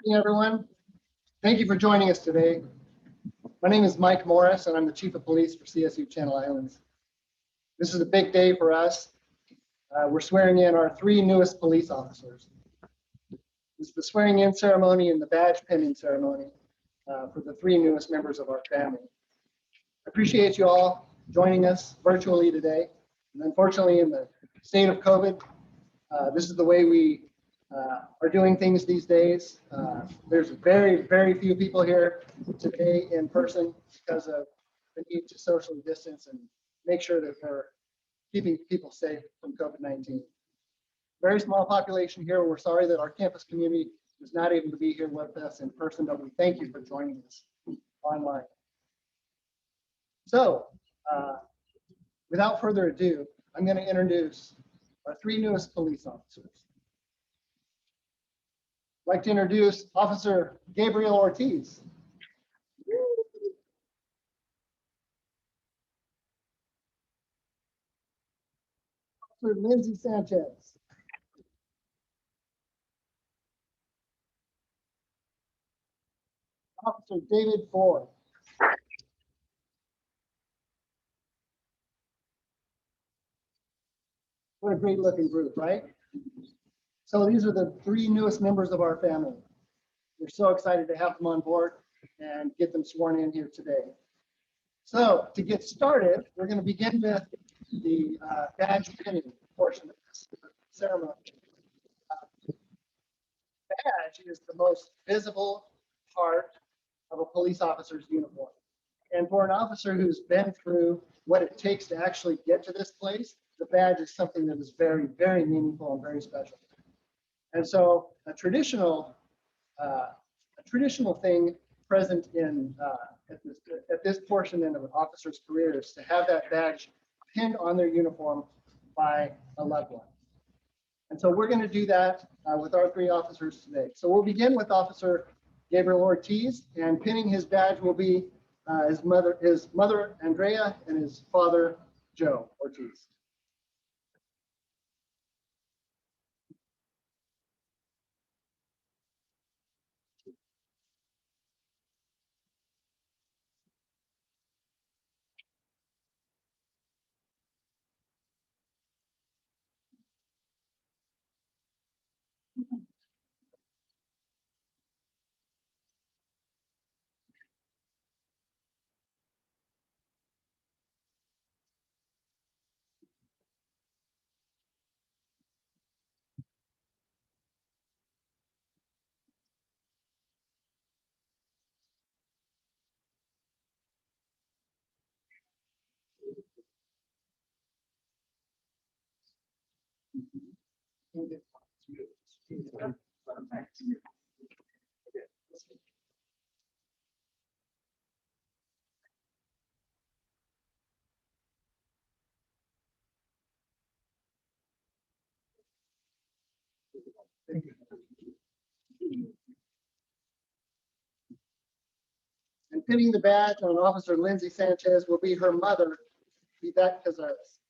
Morning, everyone. Thank you for joining us today. My name is Mike Morris, and I'm the Chief of Police for CSU Channel Islands. This is a big day for us. We're swearing in our 3 newest police officers. This is the swearing in ceremony and the badge pinning ceremony for the 3 newest members of our family. I appreciate you all joining us virtually today. And unfortunately, in the state of COVID, this is the way we are doing things these days. There's very, very few people here today in person because of the need to socially distance and make sure that we're keeping people safe from COVID-19. Very small population here. We're sorry that our campus community is not able to be here with us in person, but we thank you for joining us online. So, without further ado, I'm going to introduce our 3 newest police officers. I'd like to introduce Officer Gabriel Ortiz. Officer Lindsay Sanchez. Officer David Ford. What a great looking group, right? So these are the 3 newest members of our family. We're so excited to have them on board and get them sworn in here today. So to get started, we're going to begin with the badge pinning portion of this ceremony. Badge is the most visible part of a police officer's uniform. And for an officer who's been through what it takes to actually get to this place, the badge is something that is very, very meaningful and very special. And so a traditional thing present in at this portion in an officer's career is to have that badge pinned on their uniform by a loved one. And so we're going to do that with our 3 officers today. So we'll begin with Officer Gabriel Ortiz, and pinning his badge will be his mother Andrea and his father Joe Ortiz. And pinning the badge on Officer Lindsay Sanchez will be her mother, Yvette Cazares.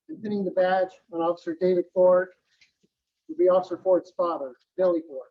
And pinning the badge on Officer David Ford will be Officer Ford's father, Billy Ford.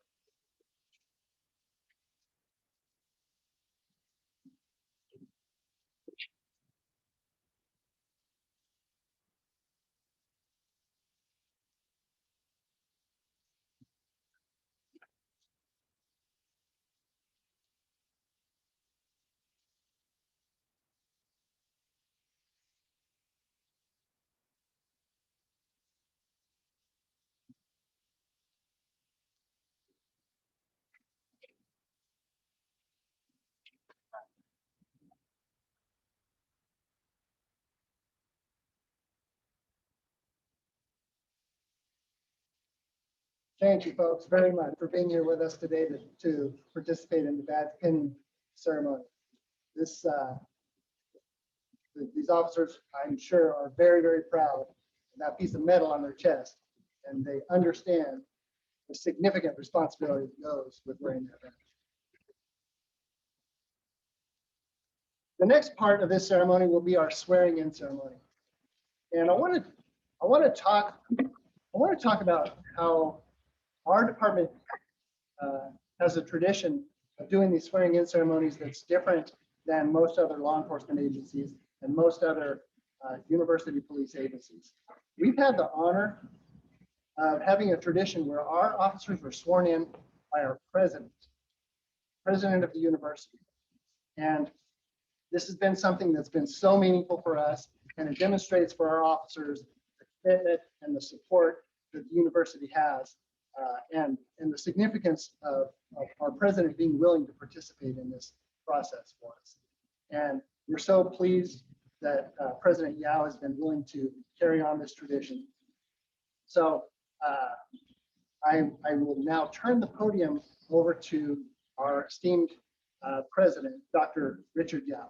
Thank you, folks, very much for being here with us today to participate in the badge pinning ceremony. This, these officers, I'm sure, are very, very proud of that piece of metal on their chest, and they understand the significant responsibility that goes with wearing that badge. The next part of this ceremony will be our swearing-in ceremony, and I want to talk about how our department has a tradition of doing these swearing-in ceremonies that's different than most other law enforcement agencies and most other university police agencies. We've had the honor of having a tradition where our officers were sworn in by our president of the university. And this has been something that's been so meaningful for us, and it demonstrates for our officers the commitment and the support that the university has, and the significance of our president being willing to participate in this process for us. And we're so pleased that President Yao has been willing to carry on this tradition. So I will now turn the podium over to our esteemed president, Dr. Richard Yao.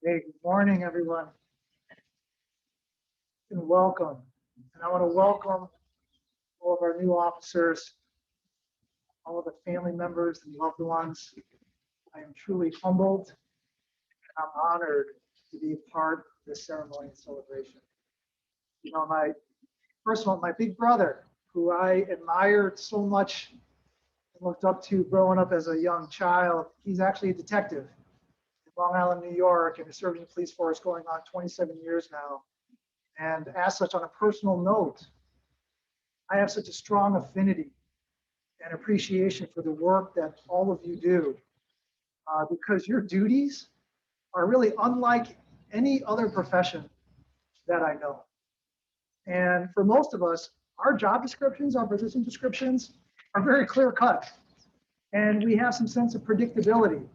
Hey, good morning, everyone, and welcome. And I want to welcome all of our new officers, all of the family members and loved ones. I am truly humbled. I'm honored to be a part of this ceremony and celebration. You know, first of all, my big brother, who I admired so much and looked up to growing up as a young child, he's actually a detective. Long Island, New York, and has served in the police force going on 27 years now. And as such, on a personal note, I have such a strong affinity and appreciation for the work that all of you do, because your duties are really unlike any other profession that I know. And for most of us, our job descriptions, our position descriptions are very clear cut. And we have some sense of predictability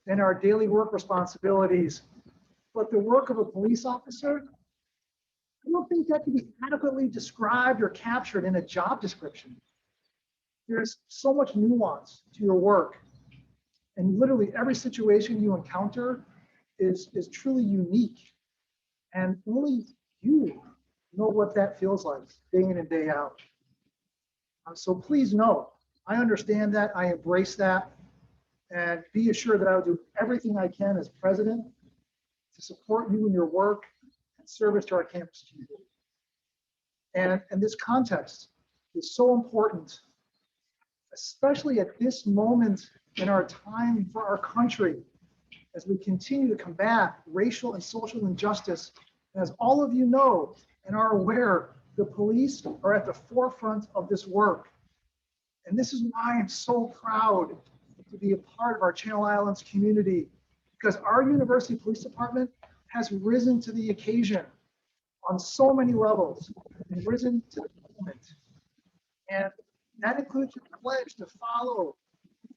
in our daily work responsibilities. But the work of a police officer, I don't think that can be adequately described or captured in a job description. There's so much nuance to your work. And literally every situation you encounter is truly unique. And only you know what that feels like day in and day out. So please know, I understand that, I embrace that. And be assured that I will do everything I can as president to support you in your work and service to our campus community. And this context is so important, especially at this moment in our time for our country, as we continue to combat racial and social injustice. And as all of you know and are aware, the police are at the forefront of this work. And this is why I'm so proud to be a part of our Channel Islands community, because our University Police Department has risen to the occasion on so many levels and risen to the moment. And that includes your pledge to follow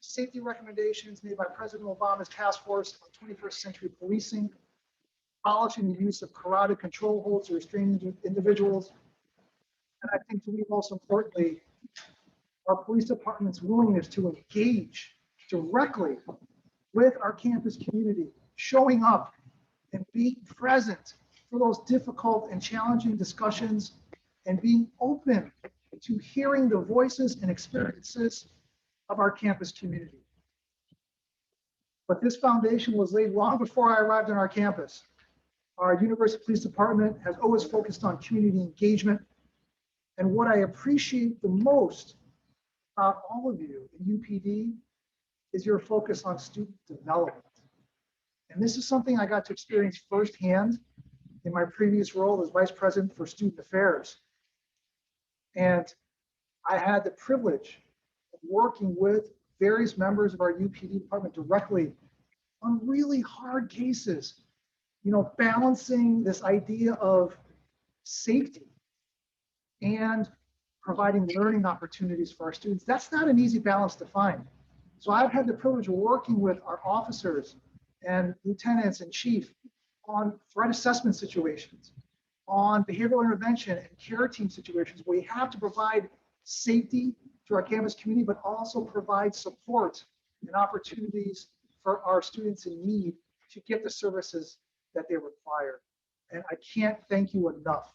safety recommendations made by President Obama's task force on 21st century policing, abolishing the use of carotid control holds to restrain individuals. And I think to me, most importantly, our police department's willingness to engage directly with our campus community, showing up and being present for those difficult and challenging discussions, and being open to hearing the voices and experiences of our campus community. But this foundation was laid long before I arrived on our campus. Our University Police Department has always focused on community engagement. And what I appreciate the most about all of you in UPD is your focus on student development. And this is something I got to experience firsthand in my previous role as Vice President for Student Affairs. And I had the privilege of working with various members of our UPD department directly on really hard cases, you know, balancing this idea of safety and providing learning opportunities for our students. That's not an easy balance to find. So I've had the privilege of working with our officers and lieutenants and chief on threat assessment situations, on behavioral intervention and care team situations where we have to provide safety to our campus community, but also provide support and opportunities for our students in need to get the services that they require. And I can't thank you enough,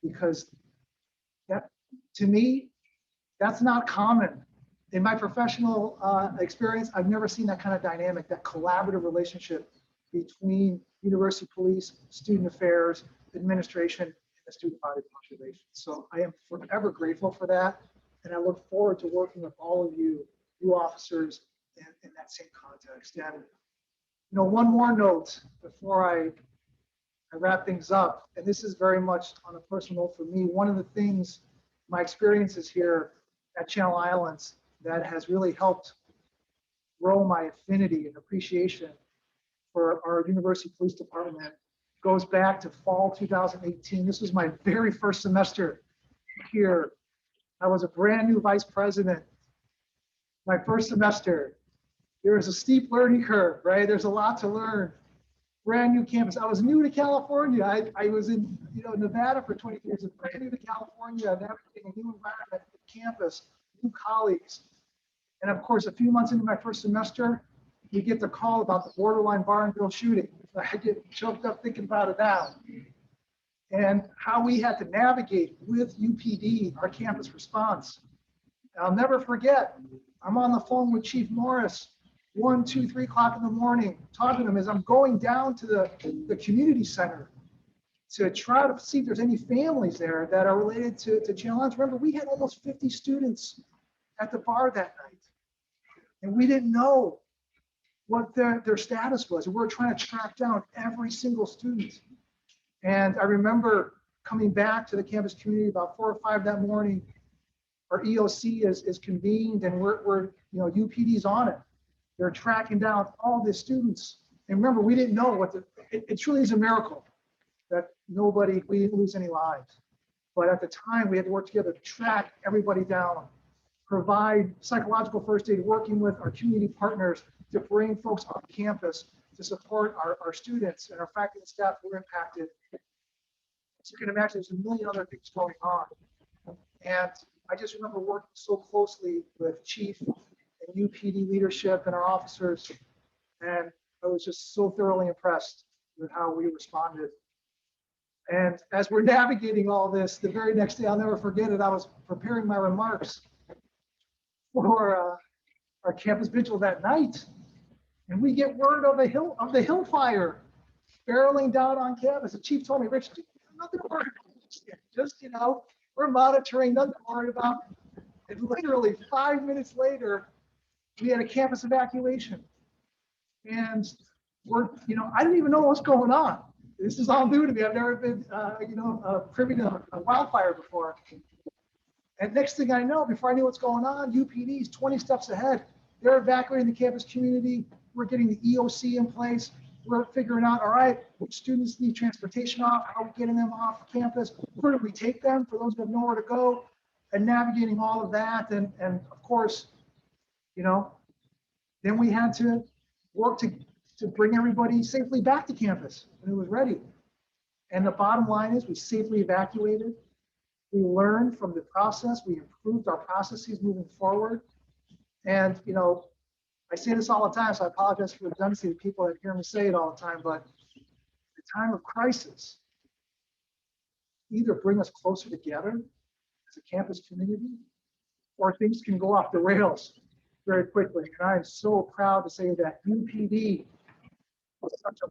because that, to me, that's not common. In my professional experience, I've never seen that kind of dynamic, that collaborative relationship between university police, student affairs, administration, and the student body population. So I am forever grateful for that. And I look forward to working with all of you, you officers, in that same context. And, you know, one more note before I wrap things up, and this is very much on a personal note for me. One of the things, my experiences here at Channel Islands, that has really helped grow my affinity and appreciation for our university police department goes back to fall 2018. This was my very first semester here. I was a brand new vice president. My first semester, there was a steep learning curve, right? There's a lot to learn. Brand new campus. I was new to California. I was in, Nevada for 20 years. And brand new to California, navigating a new environment, campus, new colleagues. And of course, a few months into my first semester, we get the call about the borderline bar and grill shooting. I get choked up thinking about it now. And how we had to navigate with UPD, our campus response. And I'll never forget, I'm on the phone with Chief Morris, 1, 2, 3 o'clock in the morning, talking to him as I'm going down to the community center to try to see if there's any families there that are related to Channel Islands. Remember, we had almost 50 students at the bar that night, and we didn't know what their status was. And we were trying to track down every single student. And I remember coming back to the campus community about 4 or 5 that morning. Our EOC is convened, and we're UPD's on it. They're tracking down all the students. And remember, we didn't know it truly is a miracle that we didn't lose any lives. But at the time, we had to work together to track everybody down, provide psychological first aid, working with our community partners to bring folks on campus to support our students and our faculty and staff who were impacted. So you can imagine there's a million other things going on. And I just remember working so closely with Chief and UPD leadership and our officers. And I was just so thoroughly impressed with how we responded. And as we're navigating all this, the very next day, I'll never forget it, I was preparing my remarks for our campus vigil that night. And we get word of the hill fire barreling down on campus. The chief told me, Rich, nothing to worry about. Just, we're monitoring, nothing to worry about. And literally 5 minutes later, we had a campus evacuation. And I didn't even know what was going on. This is all new to me. I've never been, privy to a wildfire before. And next thing I know, before I knew what's going on, UPD's 20 steps ahead. They're evacuating the campus community. We're getting the EOC in place. We're figuring out, all right, which students need transportation off, how are we getting them off campus, where do we take them for those who have nowhere to go, and navigating all of that. And of course, then we had to work to bring everybody safely back to campus when it was ready. And the bottom line is we safely evacuated. We learned from the process. We improved our processes moving forward. And, I say this all the time, so I apologize for the redundancy to people that hear me say it all the time, but the time of crisis either bring us closer together as a campus community, or things can go off the rails very quickly. And I'm so proud to say that UPD was such a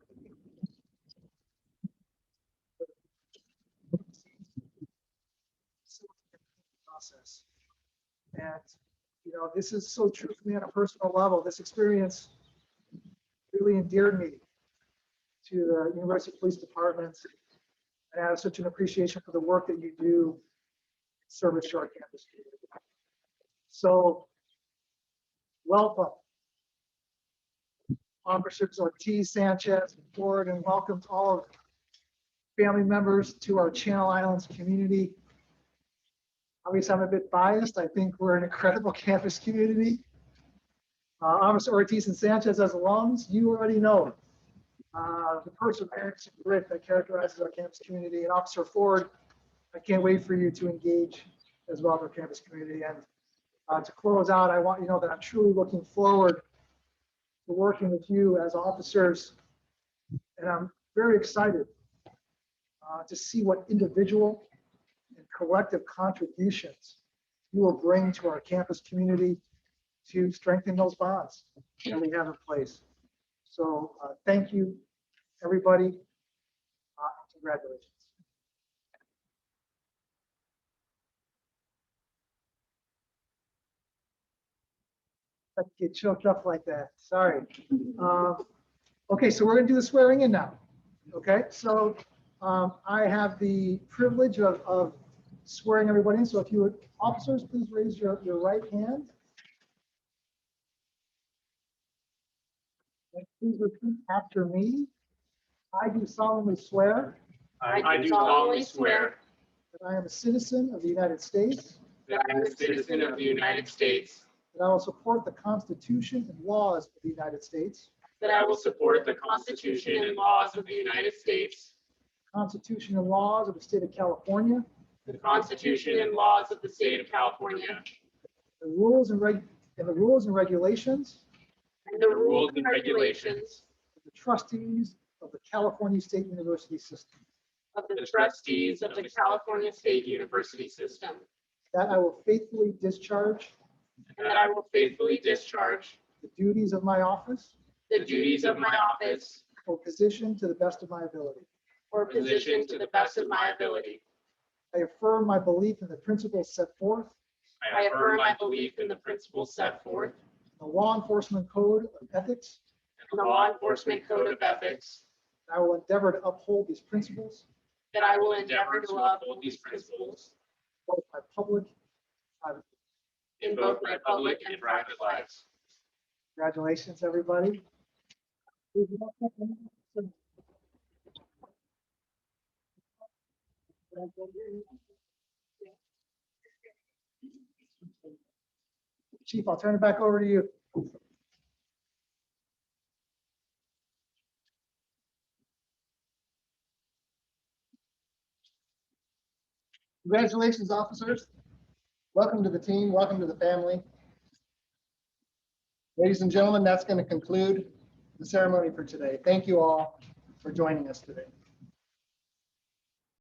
process. And this is so true for me on a personal level. This experience really endeared me to the University Police Department, and I have such an appreciation for the work that you do in service to our campus community. So, welcome, Officers Ortiz, Sanchez, and Ford, and welcome to all of family members to our Channel Islands community. Obviously, I'm a bit biased. I think we're an incredible campus community. Officer Ortiz and Sanchez as alums, you already know the perseverance and grit that characterizes our campus community. And Officer Ford, I can't wait for you to engage as well with our campus community. And to close out, I want you to know that I'm truly looking forward to working with you as officers. And I'm very excited to see what individual and collective contributions you will bring to our campus community to strengthen those bonds that we have in place. So thank you, everybody. Congratulations. I get choked up like that. Sorry. Okay, so we're going to do the swearing in now. Okay, so I have the privilege of swearing everybody in. So if you would, officers, please raise your right hand. And please repeat after me. I do solemnly swear I do solemnly swear that I am a citizen of the United States, that I am a citizen of the United States, that I will support the Constitution and laws of the United States, that I will support the Constitution and laws of the United States, the Constitution and laws of the state of California, the Constitution and laws of the state of California, the rules and regulations and the rules and regulations of the trustees of the California State University system, of the trustees of the California State University system, that I will faithfully discharge and that I will faithfully discharge the duties of my office the duties of my office or position to the best of my ability. or position to the best of my ability. I affirm my belief in the principles set forth I affirm my belief in the principles set forth in the Law Enforcement Code of Ethics. in the Law Enforcement Code of Ethics, I will endeavor to uphold these principles, that I will endeavor to uphold these principles both my public and private. in both my public and private lives. Congratulations, everybody. Chief, I'll turn it back over to you. Congratulations, officers. Welcome to the team. Welcome to the family. Ladies and gentlemen, that's going to conclude the ceremony for today. Thank you all for joining us today.